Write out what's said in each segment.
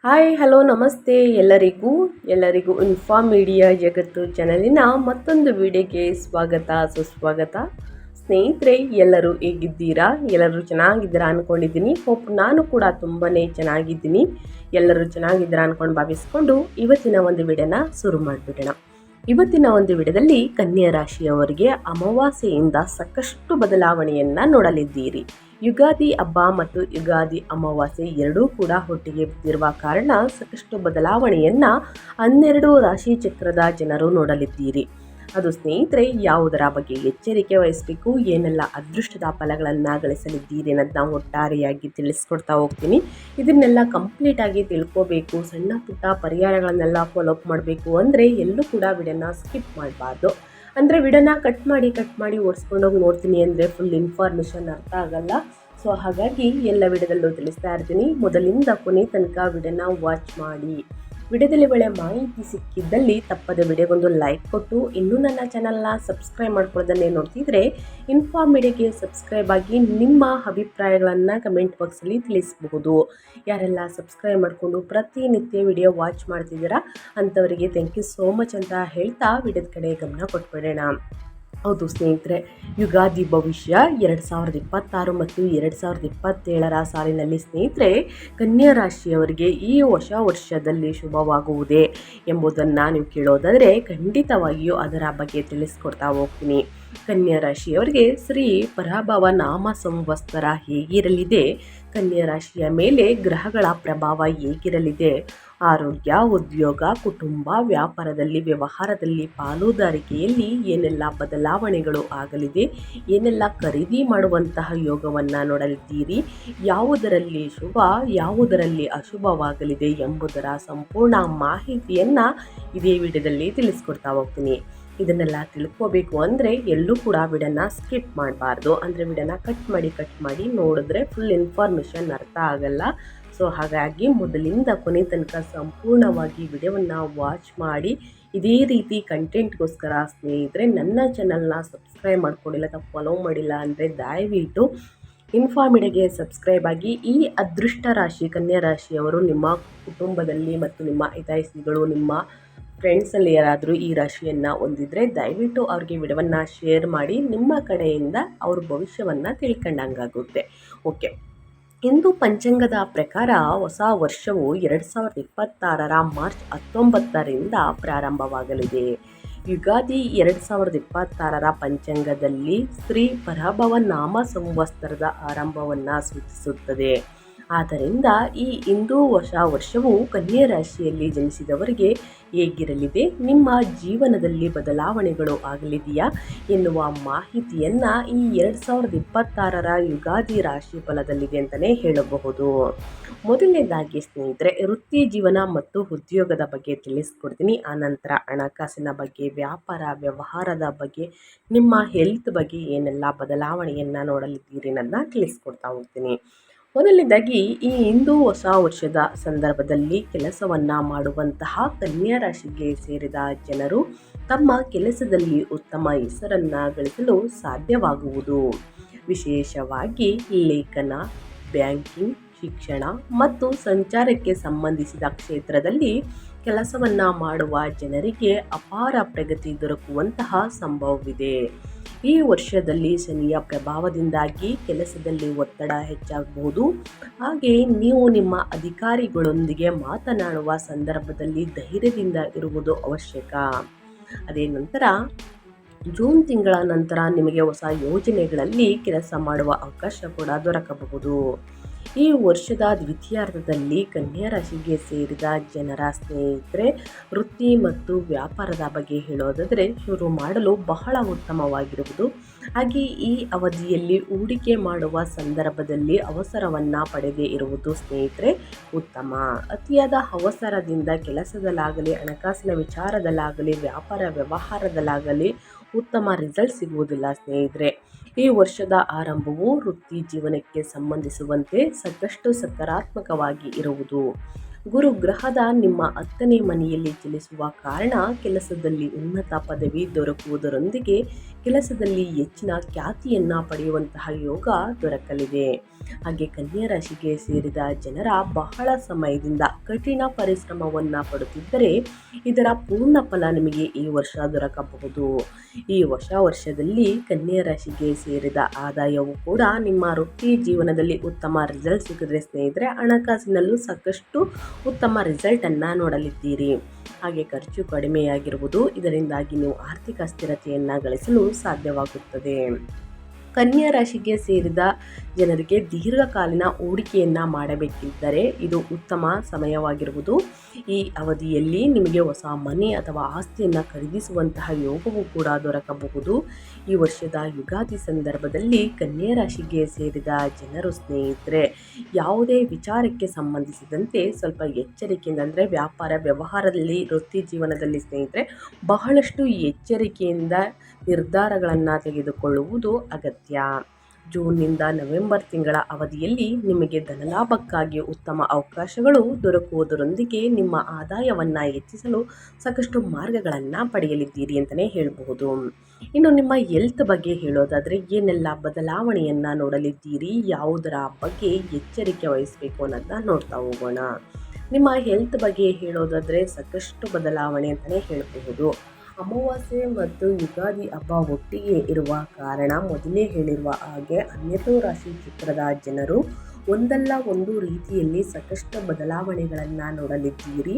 Hi hello ನಮಸ್ತೆ ಎಲ್ಲರಿಗೂ inform media ಜಗತ್ತು ಚಾನಲಿನ ಮತ್ತೊಂದು ವಿಡಿಯೋಗೆ ಸ್ವಾಗತ ಸುಸ್ವಾಗತ. ಸ್ನೇಹಿತರೆ, ಎಲ್ಲರೂ ಹೇಗಿದ್ದೀರಾ? ಎಲ್ಲರೂ ಚೆನ್ನಾಗಿದ್ದೀರಾ ಅಂದ್ಕೊಂಡಿದ್ದೀನಿ. ಹೋಪ್ ನಾನು ಕೂಡ ತುಂಬಾ ಚೆನ್ನಾಗಿದ್ದೀನಿ. ಎಲ್ಲರೂ ಚೆನ್ನಾಗಿದ್ದೀರಾ ಅಂದ್ಕೊಂಡು ಭಾವಿಸ್ಕೊಂಡು ಇವತ್ತಿನ ಒಂದು ವಿಡಿಯೋನ ಶುರು ಮಾಡಿಬಿಡೋಣ. ಇವತ್ತಿನ ಒಂದು ವಿಡಿಯೋದಲ್ಲಿ ಕನ್ಯಾ ರಾಶಿಯವರಿಗೆ ಅಮಾವಾಸ್ಯೆಯಿಂದ ಸಾಕಷ್ಟು ಬದಲಾವಣೆಯನ್ನು ನೋಡಲಿದ್ದೀರಿ. ಯುಗಾದಿ ಹಬ್ಬ ಮತ್ತು ಯುಗಾದಿ ಅಮಾವಾಸ್ಯೆ ಎರಡೂ ಕೂಡ ಒಟ್ಟಿಗೆ ಬಿದ್ದಿರುವ ಕಾರಣ ಸಾಕಷ್ಟು ಬದಲಾವಣೆಯನ್ನು 12 ರಾಶಿ ಚಕ್ರದ ಜನರು ನೋಡಲಿದ್ದೀರಿ. ಅದು ಸ್ನೇಹಿತರೆ, ಯಾವುದರ ಬಗ್ಗೆ ಎಚ್ಚರಿಕೆ ವಹಿಸಬೇಕು, ಏನೆಲ್ಲ ಅದೃಷ್ಟದ ಫಲಗಳನ್ನು ಗಳಿಸಲಿದ್ದೀರಿ ಅನ್ನೋದು ನಾವು ಒಟ್ಟಾರೆಯಾಗಿ ತಿಳಿಸ್ಕೊಡ್ತಾ ಹೋಗ್ತೀನಿ. ಇದನ್ನೆಲ್ಲ ಕಂಪ್ಲೀಟಾಗಿ ತಿಳ್ಕೋಬೇಕು, ಸಣ್ಣ ಪುಟ್ಟ ಪರಿಹಾರಗಳನ್ನೆಲ್ಲ ಫಾಲೋಅಪ್ ಮಾಡಬೇಕು ಅಂದರೆ ಎಲ್ಲೂ ಕೂಡ ವಿಡಿಯೋನ ಸ್ಕಿಪ್ ಮಾಡಬಾರ್ದು. ಅಂದರೆ ವಿಡಿಯೋನ ಕಟ್ ಮಾಡಿ ಓಡಿಸ್ಕೊಂಡೋಗಿ ನೋಡ್ತೀನಿ ಅಂದರೆ ಫುಲ್ ಇನ್ಫಾರ್ಮೇಷನ್ ಅರ್ಥ ಆಗಲ್ಲ. ಸೊ ಹಾಗಾಗಿ ಎಲ್ಲ ವಿಡಿಯೋದಲ್ಲೂ ತಿಳಿಸ್ತಾ ಇರ್ತೀನಿ. ಮೊದಲಿಂದ ಕೊನೆ ತನಕ ವಿಡಿಯೋನ ವಾಚ್ ಮಾಡಿ. ವಿಡಿಯೋದಲ್ಲಿ ಒಳ್ಳೆ ಮಾಹಿತಿ ಸಿಕ್ಕಿದ್ದಲ್ಲಿ ತಪ್ಪದೆ ವಿಡಿಯೋಗೊಂದು ಲೈಕ್ ಕೊಟ್ಟು, ಇನ್ನೂ ನನ್ನ ಚಾನಲ್ನ ಸಬ್ಸ್ಕ್ರೈಬ್ ಮಾಡ್ಕೊಳ್ಳೋದನ್ನೇ ನೋಡ್ತಿದ್ರೆ ಇನ್ಫಾರ್ಮ್ ಮೀಡಿಯಾಗೆ ಸಬ್ಸ್ಕ್ರೈಬ್ ಆಗಿ ನಿಮ್ಮ ಅಭಿಪ್ರಾಯಗಳನ್ನು ಕಮೆಂಟ್ ಬಾಕ್ಸಲ್ಲಿ ತಿಳಿಸಬಹುದು. ಯಾರೆಲ್ಲ ಸಬ್ಸ್ಕ್ರೈಬ್ ಮಾಡಿಕೊಂಡು ಪ್ರತಿನಿತ್ಯ ವಿಡಿಯೋ ವಾಚ್ ಮಾಡ್ತಿದ್ದೀರಾ ಅಂಥವರಿಗೆ ಥ್ಯಾಂಕ್ ಯು ಸೋ ಮಚ್ ಅಂತ ಹೇಳ್ತಾ ವಿಡಿಯೋದ ಕಡೆ ಗಮನ ಕೊಟ್ಬಿಡೋಣ. ಹೌದು ಸ್ನೇಹಿತರೆ, ಯುಗಾದಿ ಭವಿಷ್ಯ 2026 ಮತ್ತು 2027 ಸಾಲಿನಲ್ಲಿ ಸ್ನೇಹಿತರೆ, ಕನ್ಯಾ ರಾಶಿಯವರಿಗೆ ಈ ಹೊಸ ವರ್ಷದಲ್ಲಿ ಶುಭವಾಗುವುದೇ ಎಂಬುದನ್ನು ನೀವು ಕೇಳೋದಾದರೆ ಖಂಡಿತವಾಗಿಯೂ ಅದರ ಬಗ್ಗೆ ತಿಳಿಸ್ಕೊಡ್ತಾ ಹೋಗ್ತೀನಿ. ಕನ್ಯಾ ರಾಶಿಯವರಿಗೆ ಶ್ರೀ ಪರಾಭವ ನಾಮ ಸಂವತ್ಸರ ಹೇಗಿರಲಿದೆ, ಕನ್ಯಾ ರಾಶಿಯ ಮೇಲೆ ಗ್ರಹಗಳ ಪ್ರಭಾವ ಹೇಗಿರಲಿದೆ, ಆರೋಗ್ಯ, ಉದ್ಯೋಗ, ಕುಟುಂಬ, ವ್ಯಾಪಾರದಲ್ಲಿ, ವ್ಯವಹಾರದಲ್ಲಿ, ಪಾಲುದಾರಿಕೆಯಲ್ಲಿ ಏನೆಲ್ಲ ಬದಲಾವಣೆಗಳು ಆಗಲಿದೆ, ಏನೆಲ್ಲ ಖರೀದಿ ಮಾಡುವಂತಹ ಯೋಗವನ್ನು ನೋಡಲಿದ್ದೀರಿ, ಯಾವುದರಲ್ಲಿ ಶುಭ ಯಾವುದರಲ್ಲಿ ಅಶುಭವಾಗಲಿದೆ ಎಂಬುದರ ಸಂಪೂರ್ಣ ಮಾಹಿತಿಯನ್ನು ಇದೇ ವಿಡಿಯೋದಲ್ಲಿ ತಿಳಿಸ್ಕೊಡ್ತಾ ಹೋಗ್ತೀನಿ. ಇದನ್ನೆಲ್ಲ ತಿಳ್ಕೋಬೇಕು ಅಂದರೆ ಎಲ್ಲೂ ಕೂಡ ವಿಡಿಯೋನ ಸ್ಕಿಪ್ ಮಾಡಬಾರ್ದು. ಅಂದರೆ ವಿಡಿಯೋನ ಕಟ್ ಮಾಡಿ ನೋಡಿದ್ರೆ ಫುಲ್ ಇನ್ಫಾರ್ಮೇಷನ್ ಅರ್ಥ ಆಗಲ್ಲ. ಸೊ ಹಾಗಾಗಿ ಮೊದಲಿಂದ ಕೊನೆ ತನಕ ಸಂಪೂರ್ಣವಾಗಿ ವಿಡಿಯೋವನ್ನು ವಾಚ್ ಮಾಡಿ. ಇದೇ ರೀತಿ ಕಂಟೆಂಟ್ಗೋಸ್ಕರ ಸ್ನೇಹಿತರೆ ನನ್ನ ಚಾನಲ್ನ ಸಬ್ಸ್ಕ್ರೈಬ್ ಮಾಡ್ಕೊಂಡಿಲ್ಲ ಅಥವಾ ಫಾಲೋ ಮಾಡಿಲ್ಲ ಅಂದರೆ ದಯವಿಟ್ಟು ಇನ್ಫಾರ್ಮ್ ಮೀಡಿಯಾಗೆ ಸಬ್ಸ್ಕ್ರೈಬ್ ಆಗಿ. ಈ ಅದೃಷ್ಟ ರಾಶಿ ಕನ್ಯಾ ರಾಶಿಯವರು ನಿಮ್ಮ ಕುಟುಂಬದಲ್ಲಿ ಮತ್ತು ನಿಮ್ಮ ಹಿತೈಷಿಗಳು, ನಿಮ್ಮ ಫ್ರೆಂಡ್ಸಲ್ಲಿ ಯಾರಾದರೂ ಈ ರಾಶಿಯನ್ನು ಹೊಂದಿದ್ರೆ ದಯವಿಟ್ಟು ಅವ್ರಿಗೆ ವಿಡಿಯೋವನ್ನು ಶೇರ್ ಮಾಡಿ. ನಿಮ್ಮ ಕಡೆಯಿಂದ ಅವ್ರ ಭವಿಷ್ಯವನ್ನು ತಿಳ್ಕೊಂಡಂಗಾಗುತ್ತೆ. ಓಕೆ, ಇಂದು ಪಂಚಾಂಗದ ಪ್ರಕಾರ ಹೊಸ ವರ್ಷವು 2026 ಮಾರ್ಚ್ 19ರಿಂದ ಪ್ರಾರಂಭವಾಗಲಿದೆ. ಯುಗಾದಿ 2026 ಪಂಚಾಂಗದಲ್ಲಿ ಶ್ರೀ ಪರಾಭವ ನಾಮ ಸಂವತ್ಸರದ ಆರಂಭವನ್ನು ಸೂಚಿಸುತ್ತದೆ. ಆದ್ದರಿಂದ ಈ ಹಿಂದೂ ಹೊಸ ವರ್ಷವು ಕನ್ಯಾ ರಾಶಿಯಲ್ಲಿ ಜನಿಸಿದವರಿಗೆ ಹೇಗಿರಲಿದೆ, ನಿಮ್ಮ ಜೀವನದಲ್ಲಿ ಬದಲಾವಣೆಗಳು ಆಗಲಿದೆಯಾ ಎನ್ನುವ ಮಾಹಿತಿಯನ್ನು ಈ 2026 ಯುಗಾದಿ ರಾಶಿ ಫಲದಲ್ಲಿದೆ ಅಂತಲೇ ಹೇಳಬಹುದು. ಮೊದಲನೇದಾಗಿ ಸ್ನೇಹಿತರೆ, ವೃತ್ತಿ ಜೀವನ ಮತ್ತು ಉದ್ಯೋಗದ ಬಗ್ಗೆ ತಿಳಿಸ್ಕೊಡ್ತೀನಿ. ಆನಂತರ ಹಣಕಾಸಿನ ಬಗ್ಗೆ, ವ್ಯಾಪಾರ ವ್ಯವಹಾರದ ಬಗ್ಗೆ, ನಿಮ್ಮ ಹೆಲ್ತ್ ಬಗ್ಗೆ ಏನೆಲ್ಲ ಬದಲಾವಣೆಯನ್ನು ನೋಡಲಿದ್ದೀರಿ ಅನ್ನೋದನ್ನ ತಿಳಿಸ್ಕೊಡ್ತಾ ಹೋಗ್ತೀನಿ. ಮೊದಲನೇದಾಗಿ, ಈ ಹಿಂದೂ ಹೊಸ ವರ್ಷದ ಸಂದರ್ಭದಲ್ಲಿ ಕೆಲಸವನ್ನು ಮಾಡುವಂತಹ ಕನ್ಯಾ ರಾಶಿಗೆ ಸೇರಿದ ಜನರು ತಮ್ಮ ಕೆಲಸದಲ್ಲಿ ಉತ್ತಮ ಹೆಸರನ್ನು ಗಳಿಸಲು ಸಾಧ್ಯವಾಗುವುದು. ವಿಶೇಷವಾಗಿ ಲೇಖನ, ಬ್ಯಾಂಕಿಂಗ್, ಶಿಕ್ಷಣ ಮತ್ತು ಸಂಚಾರಕ್ಕೆ ಸಂಬಂಧಿಸಿದ ಕ್ಷೇತ್ರದಲ್ಲಿ ಕೆಲಸವನ್ನು ಮಾಡುವ ಜನರಿಗೆ ಅಪಾರ ಪ್ರಗತಿ ದೊರಕುವಂತಹ ಸಂಭವವಿದೆ. ಈ ವರ್ಷದಲ್ಲಿ ಶನಿಯ ಪ್ರಭಾವದಿಂದಾಗಿ ಕೆಲಸದಲ್ಲಿ ಒತ್ತಡ ಹೆಚ್ಚಾಗಬಹುದು. ಹಾಗೆ ನೀವು ನಿಮ್ಮ ಅಧಿಕಾರಿಗಳೊಂದಿಗೆ ಮಾತನಾಡುವ ಸಂದರ್ಭದಲ್ಲಿ ಧೈರ್ಯದಿಂದ ಇರುವುದು ಅವಶ್ಯಕ. ಅದೇ ನಂತರ ಜೂನ್ ತಿಂಗಳ ನಂತರ ನಿಮಗೆ ಹೊಸ ಯೋಜನೆಗಳಲ್ಲಿ ಕೆಲಸ ಮಾಡುವ ಅವಕಾಶ ಕೂಡ ದೊರಕಬಹುದು. ಈ ವರ್ಷದ ದ್ವಿತೀಯಾರ್ಧದಲ್ಲಿ ಕನ್ಯಾ ರಾಶಿಗೆ ಸೇರಿದ ಜನರ ಸ್ನೇಹಿತರೆ, ವೃತ್ತಿ ಮತ್ತು ವ್ಯಾಪಾರದ ಬಗ್ಗೆ ಹೇಳೋದಾದರೆ ಶುರು ಮಾಡಲು ಬಹಳ ಉತ್ತಮವಾಗಿರುವುದು. ಹಾಗೆ ಈ ಅವಧಿಯಲ್ಲಿ ಹೂಡಿಕೆ ಮಾಡುವ ಸಂದರ್ಭದಲ್ಲಿ ಅವಸರವನ್ನು ಪಡೆದೇ ಇರುವುದು ಸ್ನೇಹಿತರೆ ಉತ್ತಮ. ಅತಿಯಾದ ಅವಸರದಿಂದ ಕೆಲಸದಲ್ಲಾಗಲಿ, ಹಣಕಾಸಿನ ವಿಚಾರದಲ್ಲಾಗಲಿ, ವ್ಯಾಪಾರ ವ್ಯವಹಾರದಲ್ಲಾಗಲಿ ಉತ್ತಮ ರಿಸಲ್ಟ್ ಸಿಗುವುದಿಲ್ಲ ಸ್ನೇಹಿತರೆ. ಈ ವರ್ಷದ ಆರಂಭವು ವೃತ್ತಿ ಜೀವನಕ್ಕೆ ಸಂಬಂಧಿಸುವಂತೆ ಸಾಕಷ್ಟು ಸಕಾರಾತ್ಮಕವಾಗಿ ಇರುವುದು. ಗುರು ಗ್ರಹದ ನಿಮ್ಮ 10ನೇ ಮನೆಯಲ್ಲಿ ಚಲಿಸುವ ಕಾರಣ ಕೆಲಸದಲ್ಲಿ ಉನ್ನತ ಪದವಿ ದೊರಕುವುದರೊಂದಿಗೆ ಕೆಲಸದಲ್ಲಿ ಹೆಚ್ಚಿನ ಖ್ಯಾತಿಯನ್ನು ಪಡೆಯುವಂತಹ ಯೋಗ ದೊರಕಲಿದೆ. ಹಾಗೆ ಕನ್ಯಾ ರಾಶಿಗೆ ಸೇರಿದ ಜನರ ಬಹಳ ಸಮಯದಿಂದ ಕಠಿಣ ಪರಿಶ್ರಮವನ್ನು ಪಡುತ್ತಿದ್ದರೆ ಇದರ ಪೂರ್ಣ ಫಲ ನಿಮಗೆ ಈ ವರ್ಷ ದೊರಕಬಹುದು. ಈ ಹೊಸ ವರ್ಷದಲ್ಲಿ ಕನ್ಯಾ ರಾಶಿಗೆ ಸೇರಿದ ಆದಾಯವು ಕೂಡ ನಿಮ್ಮ ವೃತ್ತಿ ಜೀವನದಲ್ಲಿ ಉತ್ತಮ ರಿಸಲ್ಟ್ ಸಿಕ್ಕಿದ್ರೆ ಸ್ನೇಹಿತರೆ ಹಣಕಾಸಿನಲ್ಲೂ ಸಾಕಷ್ಟು ಉತ್ತಮ ರಿಸಲ್ಟನ್ನು ನೋಡಲಿದ್ದೀರಿ. ಹಾಗೆ ಖರ್ಚು ಕಡಿಮೆಯಾಗಿರುವುದು, ಇದರಿಂದಾಗಿ ನೀವು ಆರ್ಥಿಕ ಸ್ಥಿರತೆಯನ್ನು ಗಳಿಸಲು ಸಾಧ್ಯವಾಗುತ್ತದೆ. ಕನ್ಯಾ ರಾಶಿಗೆ ಸೇರಿದ ಜನರಿಗೆ ದೀರ್ಘಕಾಲೀನ ಹೂಡಿಕೆಯನ್ನು ಮಾಡಬೇಕಿದ್ದರೆ ಇದು ಉತ್ತಮ ಸಮಯವಾಗಿರುವುದು. ಈ ಅವಧಿಯಲ್ಲಿ ನಿಮಗೆ ಹೊಸ ಮನೆ ಅಥವಾ ಆಸ್ತಿಯನ್ನು ಖರೀದಿಸುವಂತಹ ಯೋಗವೂ ಕೂಡ ದೊರಕಬಹುದು. ಈ ವರ್ಷದ ಯುಗಾದಿ ಸಂದರ್ಭದಲ್ಲಿ ಕನ್ಯಾ ರಾಶಿಗೆ ಸೇರಿದ ಜನರು ಸ್ನೇಹಿತರೆ ಯಾವುದೇ ವಿಚಾರಕ್ಕೆ ಸಂಬಂಧಿಸಿದಂತೆ ಸ್ವಲ್ಪ ಎಚ್ಚರಿಕೆಯಿಂದ, ಅಂದರೆ ವ್ಯಾಪಾರ ವ್ಯವಹಾರದಲ್ಲಿ ವೃತ್ತಿ ಜೀವನದಲ್ಲಿ ಸ್ನೇಹಿತರೆ ಬಹಳಷ್ಟು ಎಚ್ಚರಿಕೆಯಿಂದ ನಿರ್ಧಾರಗಳನ್ನು ತೆಗೆದುಕೊಳ್ಳುವುದು ಅಗತ್ಯ. ಜೂನ್ನಿಂದ ನವೆಂಬರ್ ತಿಂಗಳ ಅವಧಿಯಲ್ಲಿ ನಿಮಗೆ ಧನಲಾಭಕ್ಕಾಗಿ ಉತ್ತಮ ಅವಕಾಶಗಳು ದೊರಕುವುದರೊಂದಿಗೆ ನಿಮ್ಮ ಆದಾಯವನ್ನು ಹೆಚ್ಚಿಸಲು ಸಾಕಷ್ಟು ಮಾರ್ಗಗಳನ್ನು ಪಡೆಯಲಿದ್ದೀರಿ ಅಂತಲೇ ಹೇಳಬಹುದು. ಇನ್ನು ನಿಮ್ಮ ಹೆಲ್ತ್ ಬಗ್ಗೆ ಹೇಳೋದಾದರೆ ಏನೆಲ್ಲ ಬದಲಾವಣೆಯನ್ನು ನೋಡಲಿದ್ದೀರಿ, ಯಾವುದರ ಬಗ್ಗೆ ಎಚ್ಚರಿಕೆ ವಹಿಸಬೇಕು ಅನ್ನೋದನ್ನ ನೋಡ್ತಾ ಹೋಗೋಣ. ನಿಮ್ಮ ಹೆಲ್ತ್ ಬಗ್ಗೆ ಹೇಳೋದಾದರೆ ಸಾಕಷ್ಟು ಬದಲಾವಣೆ ಅಂತಲೇ ಹೇಳಬಹುದು. ಅಮಾವಾಸ್ಯೆ ಮತ್ತು ಯುಗಾದಿ ಹಬ್ಬ ಒಟ್ಟಿಗೆ ಇರುವ ಕಾರಣ ಮೊದಲೇ ಹೇಳಿರುವ ಹಾಗೆ 12 ರಾಶಿ ಚಕ್ರದ ಜನರು ಒಂದಲ್ಲ ಒಂದು ರೀತಿಯಲ್ಲಿ ಸಾಕಷ್ಟು ಬದಲಾವಣೆಗಳನ್ನು ನೋಡಲಿದ್ದೀರಿ.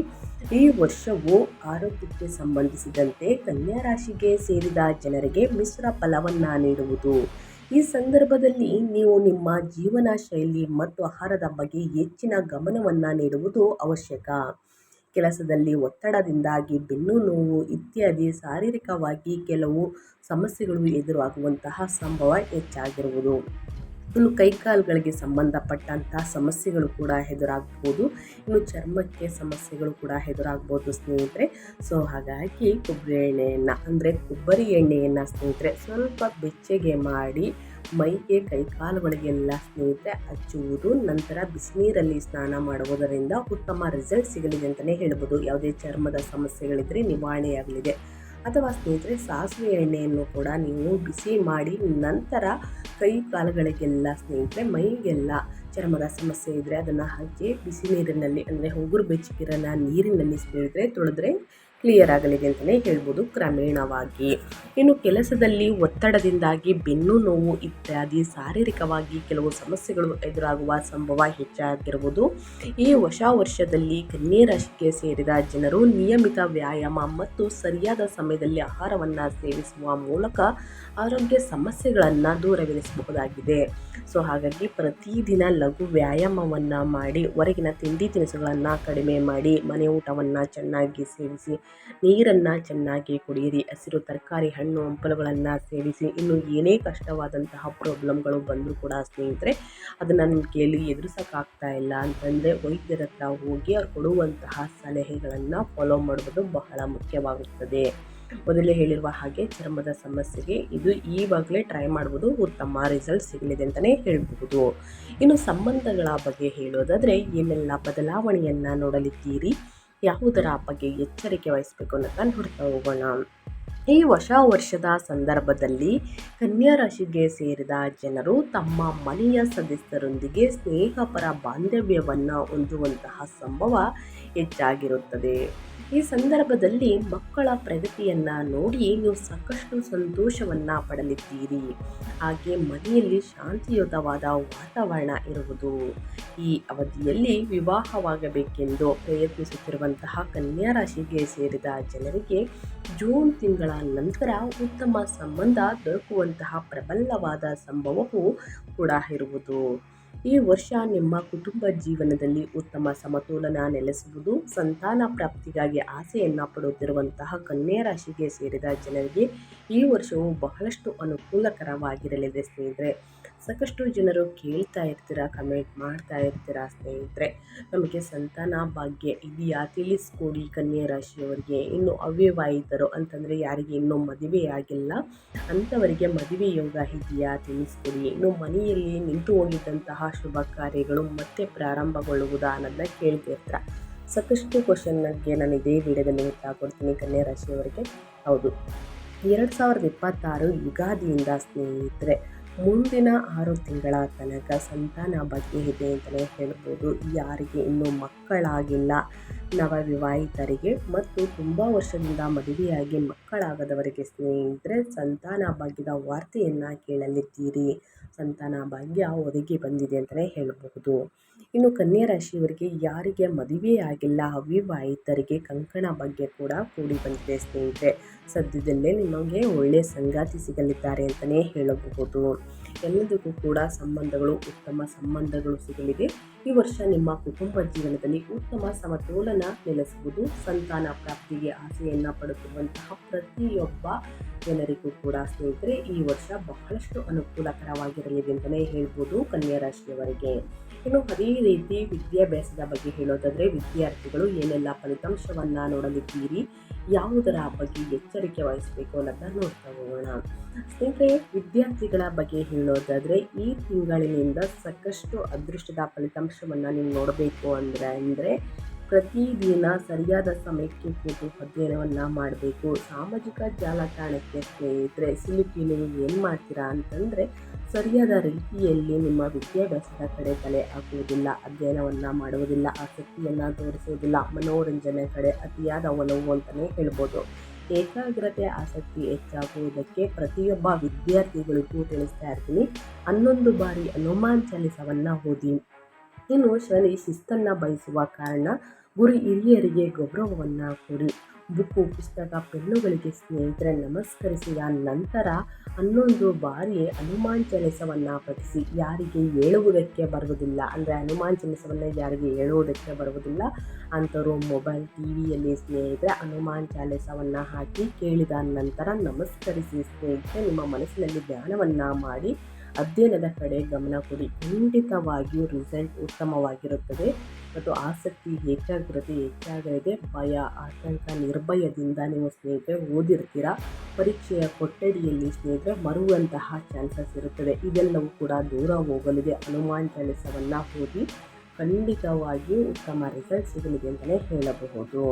ಈ ವರ್ಷವು ಆರೋಗ್ಯಕ್ಕೆ ಸಂಬಂಧಿಸಿದಂತೆ ಕನ್ಯಾ ರಾಶಿಗೆ ಸೇರಿದ ಜನರಿಗೆ ಮಿಶ್ರ ಫಲವನ್ನು ನೀಡುವುದು. ಈ ಸಂದರ್ಭದಲ್ಲಿ ನೀವು ನಿಮ್ಮ ಜೀವನ ಶೈಲಿ ಮತ್ತು ಆಹಾರದ ಬಗ್ಗೆ ಹೆಚ್ಚಿನ ಗಮನವನ್ನು ನೀಡುವುದು ಅವಶ್ಯಕ. ಕೆಲಸದಲ್ಲಿ ಒತ್ತಡದಿಂದಾಗಿ ಬೆನ್ನು ನೋವು ಇತ್ಯಾದಿ ಶಾರೀರಿಕವಾಗಿ ಕೆಲವು ಸಮಸ್ಯೆಗಳು ಎದುರಾಗುವಂತಹ ಸಂಭವ ಹೆಚ್ಚಾಗಿರುವುದು. ಇನ್ನು ಕೈಕಾಲುಗಳಿಗೆ ಸಂಬಂಧಪಟ್ಟಂತಹ ಸಮಸ್ಯೆಗಳು ಕೂಡ ಎದುರಾಗ್ಬೋದು. ಇನ್ನು ಚರ್ಮಕ್ಕೆ ಸಮಸ್ಯೆಗಳು ಕೂಡ ಎದುರಾಗ್ಬೋದು ಸ್ನೇಹಿತರೆ. ಸೊ ಹಾಗಾಗಿ ಕೊಬ್ಬರಿ ಎಣ್ಣೆಯನ್ನು ಸ್ನೇಹಿತರೆ ಸ್ವಲ್ಪ ಬೆಚ್ಚಗೆ ಮಾಡಿ ಮೈಗೆ ಕೈಕಾಲುಗಳಿಗೆಲ್ಲ ಸ್ನೇಹಿತರೆ ಹಚ್ಚುವುದು, ನಂತರ ಬಿಸಿನೀರಲ್ಲಿ ಸ್ನಾನ ಮಾಡುವುದರಿಂದ ಉತ್ತಮ ರಿಸಲ್ಟ್ ಸಿಗಲಿದೆ ಅಂತಲೇ ಹೇಳ್ಬೋದು. ಯಾವುದೇ ಚರ್ಮದ ಸಮಸ್ಯೆಗಳಿದ್ದರೆ ನಿವಾರಣೆಯಾಗಲಿದೆ. ಅಥವಾ ಸ್ನೇಹಿತರೆ ಸಾಸಿವೆ ಎಣ್ಣೆಯನ್ನು ಕೂಡ ನೀವು ಬಿಸಿ ಮಾಡಿ ನಂತರ ಕೈ ಕಾಲುಗಳಿಗೆಲ್ಲ ಸ್ನೇಹಿತರೆ ಮೈಗೆಲ್ಲ ಚರ್ಮದ ಸಮಸ್ಯೆ ಇದ್ದರೆ ಅದನ್ನು ಹಚ್ಚಿ ಬಿಸಿ ನೀರಿನಲ್ಲಿ, ಅಂದರೆ ಉಗುರು ಬೆಚ್ಚಗಿರನ ನೀರಿನಲ್ಲಿ ಸ್ನೇಹಿತರೆ ತೊಳೆದ್ರೆ ಕ್ಲಿಯರ್ ಆಗಲಿದೆ ಅಂತಲೇ ಹೇಳ್ಬೋದು ಕ್ರಮೇಣವಾಗಿ. ಇನ್ನು ಕೆಲಸದಲ್ಲಿ ಒತ್ತಡದಿಂದಾಗಿ ಬೆನ್ನು ನೋವು ಇತ್ಯಾದಿ ಶಾರೀರಿಕವಾಗಿ ಕೆಲವು ಸಮಸ್ಯೆಗಳು ಎದುರಾಗುವ ಸಂಭವ ಹೆಚ್ಚಾಗಿರುವುದು. ಈ ಹೊಸ ವರ್ಷದಲ್ಲಿ ಕನ್ಯಾ ರಾಶಿಗೆ ಸೇರಿದ ಜನರು ನಿಯಮಿತ ವ್ಯಾಯಾಮ ಮತ್ತು ಸರಿಯಾದ ಸಮಯದಲ್ಲಿ ಆಹಾರವನ್ನು ಸೇವಿಸುವ ಮೂಲಕ ಆರೋಗ್ಯ ಸಮಸ್ಯೆಗಳನ್ನು ದೂರವಿರಿಸಬಹುದಾಗಿದೆ. ಸೊ ಹಾಗಾಗಿ ಪ್ರತಿದಿನ ಲಘು ವ್ಯಾಯಾಮವನ್ನು ಮಾಡಿ, ಹೊರಗಿನ ತಿಂಡಿ ತಿನಿಸುಗಳನ್ನು ಕಡಿಮೆ ಮಾಡಿ, ಮನೆ ಊಟವನ್ನು ಚೆನ್ನಾಗಿ ಸೇವಿಸಿ, ನೀರನ್ನು ಚೆನ್ನಾಗಿ ಕುಡಿಯಿರಿ, ಹಸಿರು ತರಕಾರಿ ಹಣ್ಣು ಹಂಪಲುಗಳನ್ನು ಸೇವಿಸಿ. ಇನ್ನು ಏನೇ ಕಷ್ಟವಾದಂತಹ ಪ್ರಾಬ್ಲಮ್ಗಳು ಬಂದರೂ ಕೂಡ ಸ್ನೇಹಿತರೆ ಅದನ್ನು ನಿಮ್ಮ ಕೈಯಲ್ಲಿ ಎದುರಿಸೋಕ್ಕಾಗ್ತಾ ಇಲ್ಲ ಅಂತಂದರೆ ವೈದ್ಯರ ಹತ್ರ ಹೋಗಿ ಅವ್ರು ಕೊಡುವಂತಹ ಸಲಹೆಗಳನ್ನು ಫಾಲೋ ಮಾಡುವುದು ಬಹಳ ಮುಖ್ಯವಾಗುತ್ತದೆ. ಮೊದಲೇ ಹೇಳಿರುವ ಹಾಗೆ ಚರ್ಮದ ಸಮಸ್ಯೆಗೆ ಇದು ಈವಾಗಲೇ ಟ್ರೈ ಮಾಡುವುದು ಉತ್ತಮ ರಿಸಲ್ಟ್ ಸಿಗಲಿದೆ ಅಂತಲೇ ಹೇಳಬಹುದು. ಇನ್ನು ಸಂಬಂಧಗಳ ಬಗ್ಗೆ ಹೇಳೋದಾದರೆ ಏನೆಲ್ಲ ಬದಲಾವಣೆಯನ್ನು ನೋಡಲಿದ್ದೀರಿ, ಯಾವುದರ ಬಗ್ಗೆ ಎಚ್ಚರಿಕೆ ವಹಿಸಬೇಕು ಅನ್ನೋದನ್ನು ನೋಡ್ತಾ ಹೋಗೋಣ. ಈ ಹೊಸ ವರ್ಷದ ಸಂದರ್ಭದಲ್ಲಿ ಕನ್ಯಾ ರಾಶಿಗೆ ಸೇರಿದ ಜನರು ತಮ್ಮ ಮನೆಯ ಸದಸ್ಯರೊಂದಿಗೆ ಸ್ನೇಹಪರ ಬಾಂಧವ್ಯವನ್ನು ಹೊಂದುವಂತಹ ಸಂಭವ ಹೆಚ್ಚಾಗಿರುತ್ತದೆ. ಈ ಸಂದರ್ಭದಲ್ಲಿ ಮಕ್ಕಳ ಪ್ರಗತಿಯನ್ನು ನೋಡಿ ನೀವು ಸಾಕಷ್ಟು ಸಂತೋಷವನ್ನು ಪಡಲಿದ್ದೀರಿ. ಹಾಗೆ ಮನೆಯಲ್ಲಿ ಶಾಂತಿಯುತವಾದ ವಾತಾವರಣ ಇರುವುದು. ಈ ಅವಧಿಯಲ್ಲಿ ವಿವಾಹವಾಗಬೇಕೆಂದು ಪ್ರಯತ್ನಿಸುತ್ತಿರುವಂತಹ ಕನ್ಯಾ ರಾಶಿಗೆ ಸೇರಿದ ಜನರಿಗೆ ಜೂನ್ ತಿಂಗಳ ನಂತರ ಉತ್ತಮ ಸಂಬಂಧ ದೊರಕುವಂತಹ ಪ್ರಬಲವಾದ ಸಂಭವವೂ ಕೂಡ ಇರುವುದು. ಈ ವರ್ಷ ನಿಮ್ಮ ಕುಟುಂಬ ಜೀವನದಲ್ಲಿ ಉತ್ತಮ ಸಮತೋಲನ ನೆಲೆಸುವುದು. ಸಂತಾನ ಪ್ರಾಪ್ತಿಗಾಗಿ ಆಸೆಯನ್ನು ಪಡುತ್ತಿರುವಂತಹ ಕನ್ಯಾ ರಾಶಿಗೆ ಸೇರಿದ ಜನರಿಗೆ ಈ ವರ್ಷವು ಬಹಳಷ್ಟು ಅನುಕೂಲಕರವಾಗಿರಲಿದೆ ಸ್ನೇಹಿತರೆ. ಸಾಕಷ್ಟು ಜನರು ಕೇಳ್ತಾ ಇರ್ತೀರಾ, ಕಮೆಂಟ್ ಮಾಡ್ತಾ ಇರ್ತೀರಾ ಸ್ನೇಹಿತರೆ, ನಮಗೆ ಸಂತಾನ ಭಾಗ್ಯ ಇದೆಯಾ ತಿಳಿಸ್ಕೊಡಿ ಕನ್ಯಾ ರಾಶಿಯವರಿಗೆ. ಇನ್ನು ಅವಿವಾಹಿತರು ಅಂತಂದರೆ ಯಾರಿಗೆ ಇನ್ನೂ ಮದುವೆ ಆಗಿಲ್ಲ ಅಂಥವರಿಗೆ ಮದುವೆ ಯೋಗ ಇದೆಯಾ ತಿಳಿಸ್ಕೊಡಿ. ಇನ್ನು ಮನೆಯಲ್ಲಿ ನಿಂತು ಹೋಗಿದ್ದಂತಹ ಶುಭ ಕಾರ್ಯಗಳು ಮತ್ತೆ ಪ್ರಾರಂಭಗೊಳ್ಳುವುದಾ ಅನ್ನೋದನ್ನ ಕೇಳ್ತಿರ್ತೀರ. ಸಾಕಷ್ಟು ಕ್ವಶನ್ಗೆ ನಾನು ಇದೇ ವಿಡಿಯೋದಲ್ಲಿ ಉತ್ತರ ಕೊಡ್ತೀನಿ ಕನ್ಯಾ ರಾಶಿಯವರಿಗೆ. ಹೌದು, 2026 ಯುಗಾದಿಯಿಂದ ಸ್ನೇಹಿತರೆ ಮುಂದಿನ 6 ತಿಂಗಳ ತನಕ ಸಂತಾನ ಭಾಗ್ಯ ಇದೆ ಅಂತಲೇ ಹೇಳ್ಬೋದು. ಯಾರಿಗೆ ಇನ್ನೂ ಮಕ್ಕಳಾಗಿಲ್ಲ, ನವವಿವಾಹಿತರಿಗೆ ಮತ್ತು ತುಂಬ ವರ್ಷದಿಂದ ಮದುವೆಯಾಗಿ ಮಕ್ಕಳಾಗದವರಿಗೆ ಸ್ನೇಹಿತರೆ ಸಂತಾನ ಭಾಗ್ಯದ ವಾರ್ತೆಯನ್ನು ಕೇಳಲಿದ್ದೀರಿ. ಸಂತಾನ ಭಾಗ್ಯ ಒದಗಿ ಬಂದಿದೆ ಅಂತಲೇ ಹೇಳಬಹುದು. ಇನ್ನು ಕನ್ಯಾ ರಾಶಿಯವರಿಗೆ ಯಾರಿಗೆ ಮದುವೆ ಆಗಿಲ್ಲ, ಅವಿವಾಹಿತರಿಗೆ ಕಂಕಣ ಭಾಗ್ಯ ಕೂಡ ಕೂಡಿ ಬಂದಿದೆ ಸ್ನೇಹಿತರೆ. ಸದ್ಯದಲ್ಲೇ ನಿಮಗೆ ಒಳ್ಳೆಯ ಸಂಗಾತಿ ಸಿಗಲಿದ್ದಾರೆ ಅಂತಲೇ ಹೇಳಬಹುದು. ಎಲ್ಲದಕ್ಕೂ ಕೂಡ ಉತ್ತಮ ಸಂಬಂಧಗಳು ಸಿಗಲಿದೆ. ಈ ವರ್ಷ ನಿಮ್ಮ ಕುಟುಂಬ ಜೀವನದಲ್ಲಿ ಉತ್ತಮ ಸಮತೋಲನ ನೆಲೆಸುವುದು. ಸಂತಾನ ಪ್ರಾಪ್ತಿಗೆ ಆಸೆಯನ್ನು ಪಡುತ್ತಿರುವಂತಹ ಪ್ರತಿಯೊಬ್ಬ ಜನರಿಗೂ ಕೂಡ ಸ್ನೇಹಿತರೆ ಈ ವರ್ಷ ಬಹಳಷ್ಟು ಅನುಕೂಲಕರವಾಗಿರಲಿದೆ ಅಂತಲೇ ಹೇಳ್ಬೋದು ಕನ್ಯಾ ರಾಶಿಯವರಿಗೆ. ಇನ್ನು ಅದೇ ರೀತಿ ವಿದ್ಯಾಭ್ಯಾಸದ ಬಗ್ಗೆ ಹೇಳೋದಾದರೆ ವಿದ್ಯಾರ್ಥಿಗಳು ಏನೆಲ್ಲ ಫಲಿತಾಂಶವನ್ನು ನೋಡಲಿದ್ದೀರಿ, ಯಾವುದರ ಬಗ್ಗೆ ಎಚ್ಚರಿಕೆ ವಹಿಸಬೇಕು ಅನ್ನೋದನ್ನ ನೋಡ್ತಾ ಹೋಗೋಣ. ಸ್ನೇಹಿತರೆ, ವಿದ್ಯಾರ್ಥಿಗಳ ಬಗ್ಗೆ ಹೇಳೋದಾದರೆ ಈ ತಿಂಗಳಿನಿಂದ ಸಾಕಷ್ಟು ಅದೃಷ್ಟದ ಫಲಿತಾಂಶವನ್ನು ನೀವು ನೋಡಬೇಕು ಅಂದರೆ ಪ್ರತಿದಿನ ಸರಿಯಾದ ಸಮಯಕ್ಕೆ ಕೂತು ಅಧ್ಯಯನವನ್ನು ಮಾಡಬೇಕು. ಸಾಮಾಜಿಕ ಜಾಲತಾಣಕ್ಕೆ ಸ್ನೇಹಿತರೆ ಸಿಲುಕಿ ನೀವು ಏನು ಮಾಡ್ತೀರಾ ಅಂತಂದರೆ ಸರಿಯಾದ ರೀತಿಯಲ್ಲಿ ನಿಮ್ಮ ವಿದ್ಯಾಭ್ಯಾಸದ ಕಡೆ ತಲೆ ಹಾಕುವುದಿಲ್ಲ, ಅಧ್ಯಯನವನ್ನು ಮಾಡುವುದಿಲ್ಲ, ಆಸಕ್ತಿಯನ್ನು ತೋರಿಸುವುದಿಲ್ಲ, ಮನೋರಂಜನೆ ಕಡೆ ಅತಿಯಾದ ಒಲವು ಅಂತಲೇ ಹೇಳ್ಬೋದು. ಏಕಾಗ್ರತೆ ಆಸಕ್ತಿ ಹೆಚ್ಚಾಗುವುದಕ್ಕೆ ಪ್ರತಿಯೊಬ್ಬ ವಿದ್ಯಾರ್ಥಿಗಳಿಗೂ ತಿಳಿಸ್ತಾ ಇರ್ತೀನಿ. 11 ಬಾರಿ ಹನುಮಾನ್ ಚಾಲಿಸವನ್ನು ಓದಿ. ಇನ್ನು ಶನಿ ಶಿಸ್ತನ್ನು ಬಯಸುವ ಕಾರಣ ಗುರು ಹಿರಿಯರಿಗೆ ಗೌರವವನ್ನು ಕೊಡಿ. ಬುಕ್ಕು, ಪುಸ್ತಕ, ಪೆನ್ನುಗಳಿಗೆ ಸ್ನೇಹಿತರೆ ನಮಸ್ಕರಿಸಿದ ನಂತರ 11 ಬಾರಿ ಹನುಮಾನ್ ಚಾಲಿಸವನ್ನು ಪಠಿಸಿ. ಯಾರಿಗೆ ಹೇಳುವುದಕ್ಕೆ ಬರುವುದಿಲ್ಲ ಅಂದರೆ ಹನುಮಾನ್ ಚಾಲಿಸವನ್ನು ಯಾರಿಗೆ ಹೇಳುವುದಕ್ಕೆ ಬರುವುದಿಲ್ಲ ಅಂಥವರು ಮೊಬೈಲ್ ಟಿವಿಯಲ್ಲಿ ಸ್ನೇಹಿತರೆ ಹನುಮಾನ್ ಚಾಲಿಸವನ್ನು ಹಾಕಿ ಕೇಳಿದ ನಂತರ ನಮಸ್ಕರಿಸಿ ಸ್ನೇಹಿತರೆ ನಿಮ್ಮ ಮನಸ್ಸಿನಲ್ಲಿ ಧ್ಯಾನವನ್ನು ಮಾಡಿ ಅಧ್ಯಯನದ ಕಡೆ ಗಮನ ಕೊಡಿ. ಖಂಡಿತವಾಗಿಯೂ ರಿಸಲ್ಟ್ ಉತ್ತಮವಾಗಿರುತ್ತದೆ ಮತ್ತು ಆಸಕ್ತಿ ಏಕಾಗ್ರತೆ ಹೆಚ್ಚಾಗಲಿದೆ. ಭಯ, ಆತಂಕ, ನಿರ್ಭಯದಿಂದ ನೀವು ಸ್ನೇಹಿತರೆ ಓದಿರ್ತೀರ. ಪರೀಕ್ಷೆಯ ಕೊಠಡಿಯಲ್ಲಿ ಸ್ನೇಹಿತರೆ ಮರುವಂತಹ ಚಾನ್ಸಸ್ ಇರುತ್ತದೆ. ಇದೆಲ್ಲವೂ ಕೂಡ ದೂರ ಹೋಗಲಿದೆ. ಹನುಮಾನ್ ಚಾಲಿಸವನ್ನು ಓದಿ ಖಂಡಿತವಾಗಿಯೂ ಉತ್ತಮ ರಿಸಲ್ಟ್ ಸಿಗಲಿದೆ ಅಂತಲೇ ಹೇಳಬಹುದು.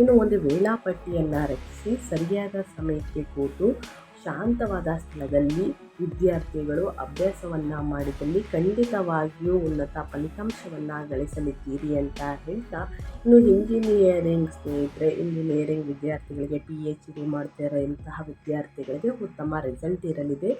ಇನ್ನು ಒಂದು ವೇಳಾಪಟ್ಟಿಯನ್ನು ರಚಿಸಿ ಸರಿಯಾದ ಸಮಯಕ್ಕೆ ಕೂತು ಶಾಂತವಾದ ಸ್ಥಳದಲ್ಲಿ ವಿದ್ಯಾರ್ಥಿಗಳು ಅಭ್ಯಾಸವನ್ನು ಮಾಡಿದಲ್ಲಿ ಖಂಡಿತವಾಗಿಯೂ ಉನ್ನತ ಫಲಿತಾಂಶವನ್ನು ಗಳಿಸಲಿದ್ದೀರಿ ಅಂತ ಹೇಳ್ತಾ, ಇನ್ನು ಇಂಜಿನಿಯರಿಂಗ್ ಸ್ನೇಹಿತರೆ ಇಂಜಿನಿಯರಿಂಗ್ ವಿದ್ಯಾರ್ಥಿಗಳಿಗೆ PhD ಮಾಡ್ತಿರೋ ಇಂತಹ ವಿದ್ಯಾರ್ಥಿಗಳಿಗೆ ಉತ್ತಮ ರಿಸಲ್ಟ್ ಇರಲಿದೆ.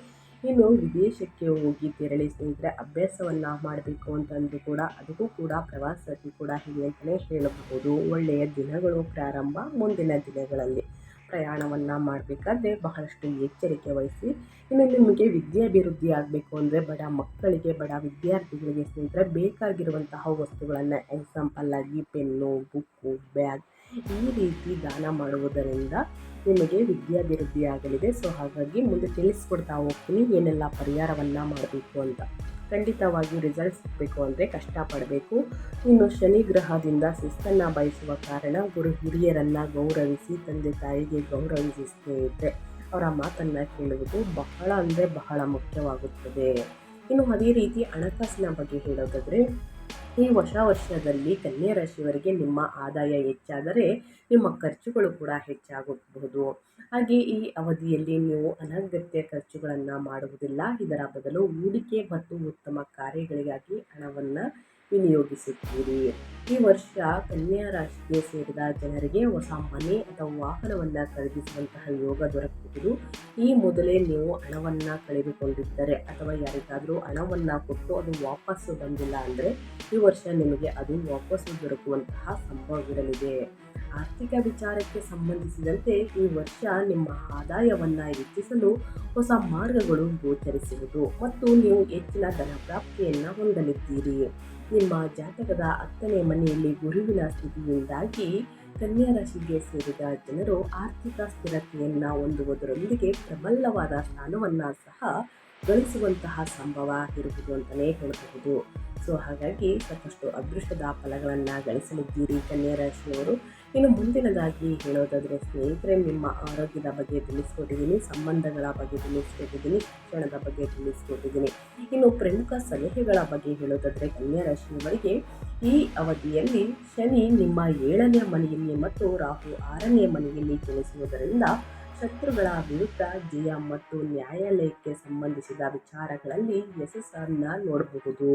ಇನ್ನು ವಿದೇಶಕ್ಕೆ ಹೋಗಿ ತೆರಳಿ ಸ್ನೇಹಿತರೆ ಅಭ್ಯಾಸವನ್ನು ಮಾಡಬೇಕು ಅಂತಂದು ಕೂಡ ಅದಕ್ಕೂ ಕೂಡ ಪ್ರವಾಸಕ್ಕೆ ಕೂಡ ಇದೆ ಅಂತಲೇ ಹೇಳಬಹುದು. ಒಳ್ಳೆಯ ದಿನಗಳು ಪ್ರಾರಂಭ. ಮುಂದಿನ ದಿನಗಳಲ್ಲಿ ಪ್ರಯಾಣವನ್ನು ಮಾಡಬೇಕಾದ್ರೆ ಬಹಳಷ್ಟು ಎಚ್ಚರಿಕೆ ವಹಿಸಿ. ಇನ್ನು ನಿಮಗೆ ವಿದ್ಯಾಭಿವೃದ್ಧಿ ಆಗಬೇಕು ಅಂದರೆ ಬಡ ಮಕ್ಕಳಿಗೆ, ಬಡ ವಿದ್ಯಾರ್ಥಿಗಳಿಗೆ ಸ್ನೇಹಿತರೆ ಬೇಕಾಗಿರುವಂತಹ ವಸ್ತುಗಳನ್ನು ಎಕ್ಸಾಂಪಲ್ಲಾಗಿ ಪೆನ್ನು, ಬುಕ್ಕು, ಬ್ಯಾಗ್ ಈ ರೀತಿ ದಾನ ಮಾಡುವುದರಿಂದ ನಿಮಗೆ ವಿದ್ಯಾಭಿವೃದ್ಧಿ ಆಗಲಿದೆ. ಸೊ ಹಾಗಾಗಿ ಮುಂದೆ ತಿಳಿಸ್ಕೊಡ್ತಾ ಹೋಗ್ತೀನಿ ಏನೆಲ್ಲ ಪರಿಹಾರವನ್ನು ಮಾಡಬೇಕು ಅಂತ. ಖಂಡಿತವಾಗಿಯೂ ರಿಸಲ್ಟ್ ಸಿಗಬೇಕು ಅಂದರೆ ಕಷ್ಟಪಡಬೇಕು. ಇನ್ನು ಶನಿ ಗ್ರಹದಿಂದ ಶಿಸ್ತನ್ನು ಬಯಸುವ ಕಾರಣ ಗುರು ಹಿರಿಯರನ್ನು ಗೌರವಿಸಿ, ತಂದೆ ತಾಯಿಗೆ ಗೌರವಿಸಿ ಸ್ನೇಹಿತರೆ ಅವರ ಮಾತನ್ನು ಕೇಳುವುದು ಬಹಳ ಅಂದರೆ ಬಹಳ ಮುಖ್ಯವಾಗುತ್ತದೆ. ಇನ್ನು ಅದೇ ರೀತಿ ಹಣಕಾಸಿನ ಬಗ್ಗೆ ಹೇಳೋದಾದರೆ ಈ ಹೊಸ ವರ್ಷದಲ್ಲಿ ಕನ್ಯಾ ರಾಶಿಯವರಿಗೆ ನಿಮ್ಮ ಆದಾಯ ಹೆಚ್ಚಾದರೆ ನಿಮ್ಮ ಖರ್ಚುಗಳು ಕೂಡ ಹೆಚ್ಚಾಗಬಹುದು. ಹಾಗೆ ಈ ಅವಧಿಯಲ್ಲಿ ನೀವು ಅನಗತ್ಯ ಖರ್ಚುಗಳನ್ನು ಮಾಡುವುದಿಲ್ಲ. ಇದರ ಬದಲು ಹೂಡಿಕೆ ಮತ್ತು ಉತ್ತಮ ಕಾರ್ಯಗಳಿಗಾಗಿ ಹಣವನ್ನು ವಿನಿಯೋಗಿಸುತ್ತೀರಿ. ಈ ವರ್ಷ ಕನ್ಯಾ ರಾಶಿಗೆ ಸೇರಿದ ಜನರಿಗೆ ಹೊಸ ಮನೆ ಅಥವಾ ವಾಹನವನ್ನು ಖರೀದಿಸುವಂತಹ ಯೋಗ ದೊರಕಬಹುದು. ಈ ಮೊದಲೇ ನೀವು ಹಣವನ್ನು ಕಳೆದುಕೊಂಡಿದ್ದರೆ ಅಥವಾ ಯಾರಿಗಾದರೂ ಹಣವನ್ನು ಕೊಟ್ಟು ಅದು ವಾಪಸ್ಸು ಬಂದಿಲ್ಲ ಅಂದರೆ ಈ ವರ್ಷ ನಿಮಗೆ ಅದು ವಾಪಸ್ಸು ದೊರಕುವಂತಹ ಸಂಭವವಿರಲಿದೆ. ಆರ್ಥಿಕ ವಿಚಾರಕ್ಕೆ ಸಂಬಂಧಿಸಿದಂತೆ ಈ ವರ್ಷ ನಿಮ್ಮ ಆದಾಯವನ್ನು ಹೆಚ್ಚಿಸಲು ಹೊಸ ಮಾರ್ಗಗಳು ಗೋಚರಿಸುವುದು ಮತ್ತು ನೀವು ಹೆಚ್ಚಿನ ಧನ ಪ್ರಾಪ್ತಿಯನ್ನು ಹೊಂದಲಿದ್ದೀರಿ. ನಿಮ್ಮ ಜಾತಕದ 10ನೇ ಮನೆಯಲ್ಲಿ ಗುರುವಿನ ಸ್ಥಿತಿಯಿಂದಾಗಿ ಕನ್ಯಾ ರಾಶಿಗೆ ಸೇರಿದ ಜನರು ಆರ್ಥಿಕ ಸ್ಥಿರತೆಯನ್ನು ಹೊಂದುವುದರೊಂದಿಗೆ ಪ್ರಬಲವಾದ ಸ್ಥಾನವನ್ನು ಸಹ ಗಳಿಸುವಂತಹ ಸಂಭವ ಇರುವುದು ಅಂತಲೇ ಹೇಳಬಹುದು. ಸೊ ಹಾಗಾಗಿ ಸಾಕಷ್ಟು ಅದೃಷ್ಟದ ಫಲಗಳನ್ನು ಗಳಿಸಲಿದ್ದೀರಿ ಕನ್ಯಾ ರಾಶಿಯವರು. ಇನ್ನು ಮುಂದಿನದಾಗಿ ಹೇಳೋದಾದರೆ ಸ್ನೇಹಿತರೆ, ನಿಮ್ಮ ಆರೋಗ್ಯದ ಬಗ್ಗೆ ತಿಳಿಸ್ಕೊಟ್ಟಿದ್ದೀನಿ, ಸಂಬಂಧಗಳ ಬಗ್ಗೆ ತಿಳಿಸ್ಕೊಟ್ಟಿದ್ದೀನಿ, ಶಿಕ್ಷಣದ ಬಗ್ಗೆ ತಿಳಿಸ್ಕೊಟ್ಟಿದ್ದೀನಿ. ಇನ್ನು ಪ್ರಮುಖ ಸಲಹೆಗಳ ಬಗ್ಗೆ ಹೇಳೋದಾದರೆ ಕನ್ಯಾ ರಾಶಿಯವರಿಗೆ ಈ ಅವಧಿಯಲ್ಲಿ ಶನಿ ನಿಮ್ಮ 7ನೇ ಮನೆಯಲ್ಲಿ ಮತ್ತು ರಾಹು 6ನೇ ಮನೆಯಲ್ಲಿ ಚಲಿಸುವುದರಿಂದ ಶತ್ರುಗಳ ವಿರುದ್ಧ ಜಯ ಮತ್ತು ನ್ಯಾಯಾಲಯಕ್ಕೆ ಸಂಬಂಧಿಸಿದ ವಿಚಾರಗಳಲ್ಲಿ ಯಶಸ್ಸನ್ನು ನೋಡಬಹುದು.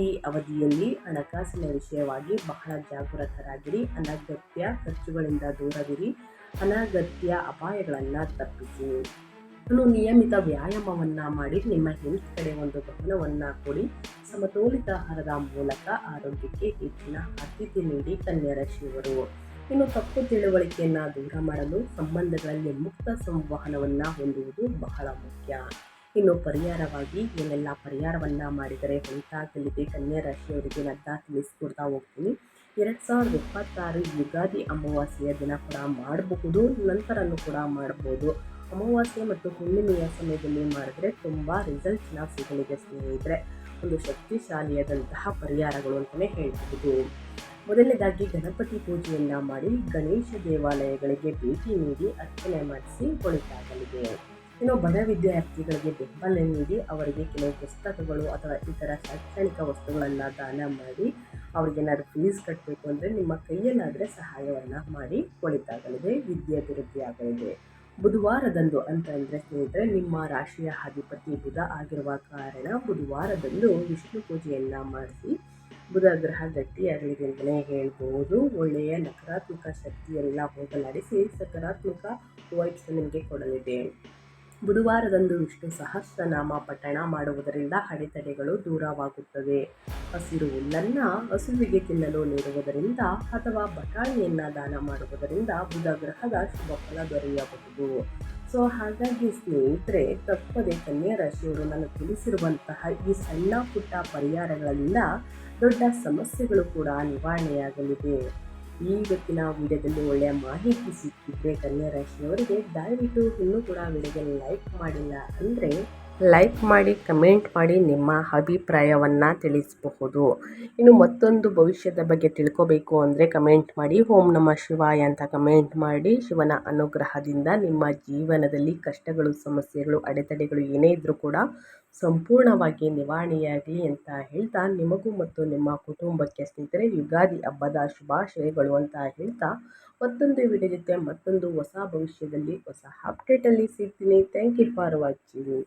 ಈ ಅವಧಿಯಲ್ಲಿ ಹಣಕಾಸಿನ ವಿಷಯವಾಗಿ ಬಹಳ ಜಾಗರೂಕರಾಗಿರಿ. ಅನಗತ್ಯ ಖರ್ಚುಗಳಿಂದ ದೂರವಿರಿ. ಅನಗತ್ಯ ಅಪಾಯಗಳನ್ನು ತಪ್ಪಿಸಿ. ಇನ್ನು ನಿಯಮಿತ ವ್ಯಾಯಾಮವನ್ನು ಮಾಡಿ ನಿಮ್ಮ ಹೆಲ್ತ್ ಕಡೆ ಒಂದು ಗಮನವನ್ನು ಕೊಡಿ. ಸಮತೋಲಿತ ಆಹಾರದ ಮೂಲಕ ಆರೋಗ್ಯಕ್ಕೆ ಹೆಚ್ಚಿನ ಆದ್ಯತೆ ನೀಡಿ ಕನ್ಯಾ ರಾಶಿಯವರು. ಇನ್ನು ತಪ್ಪು ತಿಳುವಳಿಕೆಯನ್ನು ದೂರ ಮಾಡಲು ಸಂಬಂಧಗಳಲ್ಲಿ ಮುಕ್ತ ಸಂವಹನವನ್ನು ಹೊಂದುವುದು ಬಹಳ ಮುಖ್ಯ. ಇನ್ನು ಪರಿಹಾರವಾಗಿ ಏನೆಲ್ಲ ಪರಿಹಾರವನ್ನು ಮಾಡಿದರೆ ಹೊಂದಾಗಲಿದೆ ಕನ್ಯಾ ರಾಶಿಯವರಿಗೆ ಅಂತ ತಿಳಿಸ್ಕೊಡ್ತಾ ಹೋಗ್ತೀನಿ. 2026 ಯುಗಾದಿ ಅಮಾವಾಸ್ಯೆಯ ದಿನ ಕೂಡ ಮಾಡಬಹುದು, ನಂತರನೂ ಕೂಡ ಮಾಡ್ಬೋದು. ಅಮಾವಾಸ್ಯೆ ಮತ್ತು ಹುಣ್ಣಿಮೆಯ ಸಮಯದಲ್ಲಿ ಮಾಡಿದ್ರೆ ತುಂಬ ರಿಸಲ್ಟ್ನ ಸಿಗಲಿದೆ ಸ್ನೇಹಿತರೆ. ಒಂದು ಶಕ್ತಿಶಾಲಿಯಾದಂತಹ ಪರಿಹಾರಗಳು ಅಂತಲೇ ಹೇಳ್ಬೋದು. ಮೊದಲನೇದಾಗಿ ಗಣಪತಿ ಪೂಜೆಯನ್ನು ಮಾಡಿ ಗಣೇಶ ದೇವಾಲಯಗಳಿಗೆ ಭೇಟಿ ನೀಡಿ ಅರ್ಚನೆ ಮಾಡಿಸಿ ಒಳಿತಾಗಲಿದೆ. ಇನ್ನು ಬಡ ವಿದ್ಯಾರ್ಥಿಗಳಿಗೆ ಬೆಂಬಲ ನೀಡಿ ಅವರಿಗೆ ಕೆಲವು ಪುಸ್ತಕಗಳು ಅಥವಾ ಇತರ ಶೈಕ್ಷಣಿಕ ವಸ್ತುಗಳನ್ನು ದಾನ ಮಾಡಿ ಅವ್ರಿಗೇನಾದ್ರು ಫೀಸ್ ಕಟ್ಟಬೇಕು ಅಂದರೆ ನಿಮ್ಮ ಕೈಯಲ್ಲಾದರೆ ಸಹಾಯವನ್ನು ಮಾಡಿ ಒಳಿತಾಗಲಿದೆ, ವಿದ್ಯಾಭಿವೃದ್ಧಿ ಆಗಲಿದೆ. ಬುಧವಾರದಂದು ಅಂತಂದರೆ ಸ್ನೇಹಿತರೆ, ನಿಮ್ಮ ರಾಶಿಯ ಅಧಿಪತಿ ಬುಧ ಆಗಿರುವ ಕಾರಣ ಬುಧವಾರದಂದು ವಿಷ್ಣು ಪೂಜೆಯನ್ನು ಮಾಡಿಸಿ ಬುಧ ಗ್ರಹ ಗಟ್ಟಿಯಾಗಲಿದೆ ಅಂತಲೇ ಹೇಳ್ಬೋದು. ಒಳ್ಳೆಯ ನಕಾರಾತ್ಮಕ ಶಕ್ತಿಯೆಲ್ಲ ಹೋಗಲಾಡಿಸಿ ಸಕಾರಾತ್ಮಕ ವೈಬ್ಸ್ ನಿಮಗೆ ಕೊಡಲಿದೆ. ಬುಧವಾರದಂದು ವಿಷ್ಣು ಸಹಸ್ರನಾಮ ಪಠಣ ಮಾಡುವುದರಿಂದ ಅಡೆತಡೆಗಳು ದೂರವಾಗುತ್ತವೆ. ಹಸಿರು ಹುಲ್ಲನ್ನು ಹಸುವಿಗೆ ತಿನ್ನಲು ನೀಡುವುದರಿಂದ ಅಥವಾ ಬಟಾಣಿಯನ್ನು ದಾನ ಮಾಡುವುದರಿಂದ ಬುಧ ಗ್ರಹದ ಶುಭ ಫಲ ದೊರೆಯಬಹುದು. ಸೊ ಹಾಗಾಗಿ ಸ್ನೇಹಿತರೆ, ತಪ್ಪದೆ ಕನ್ಯಾ ರಾಶಿಯವರು ನಾನು ತಿಳಿಸಿರುವಂತಹ ಈ ಸಣ್ಣ ಪುಟ್ಟ ಪರಿಹಾರಗಳಿಂದ ದೊಡ್ಡ ಸಮಸ್ಯೆಗಳು ಕೂಡ ನಿವಾರಣೆಯಾಗಲಿದೆ. ಇವತ್ತಿನ ವಿಡಿಯೋದಲ್ಲಿ ಒಳ್ಳೆಯ ಮಾಹಿತಿ ಸಿಕ್ಕಿದ್ರೆ ಕನ್ಯಾ ರಾಶಿಯವರಿಗೆ ದಯವಿಟ್ಟು ಇನ್ನೂ ಕೂಡ ವಿಡಿಯೋಗೆ ಲೈಕ್ ಮಾಡಿಲ್ಲ ಅಂದರೆ ಲೈಕ್ ಮಾಡಿ, ಕಮೆಂಟ್ ಮಾಡಿ ನಿಮ್ಮ ಅಭಿಪ್ರಾಯವನ್ನು ತಿಳಿಸಬಹುದು. ಇನ್ನು ಮತ್ತೊಂದು ಭವಿಷ್ಯದ ಬಗ್ಗೆ ತಿಳ್ಕೋಬೇಕು ಅಂದರೆ ಕಮೆಂಟ್ ಮಾಡಿ. ಓಂ ನಮಃ ಶಿವಾಯ ಅಂತ ಕಮೆಂಟ್ ಮಾಡಿ. ಶಿವನ ಅನುಗ್ರಹದಿಂದ ನಿಮ್ಮ ಜೀವನದಲ್ಲಿ ಕಷ್ಟಗಳು, ಸಮಸ್ಯೆಗಳು, ಅಡೆತಡೆಗಳು ಏನೇ ಇದ್ದರೂ ಕೂಡ ಸಂಪೂರ್ಣವಾಗಿ ನಿವಾರಣೆಯಾಗಲಿ ಅಂತ ಹೇಳ್ತಾ ನಿಮಗೂ ಮತ್ತು ನಿಮ್ಮ ಕುಟುಂಬಕ್ಕೆ ಸ್ನೇಹಿತರೆ ಯುಗಾದಿ ಹಬ್ಬದ ಶುಭಾಶಯಗಳು ಅಂತ ಹೇಳ್ತಾ ಮತ್ತೊಂದು ವಿಡಿಯೋ ಜೊತೆ ಮತ್ತೊಂದು ಹೊಸ ಭವಿಷ್ಯದಲ್ಲಿ ಹೊಸ ಅಪ್ಡೇಟಲ್ಲಿ ಸಿಗ್ತೀನಿ. Thank you for watching.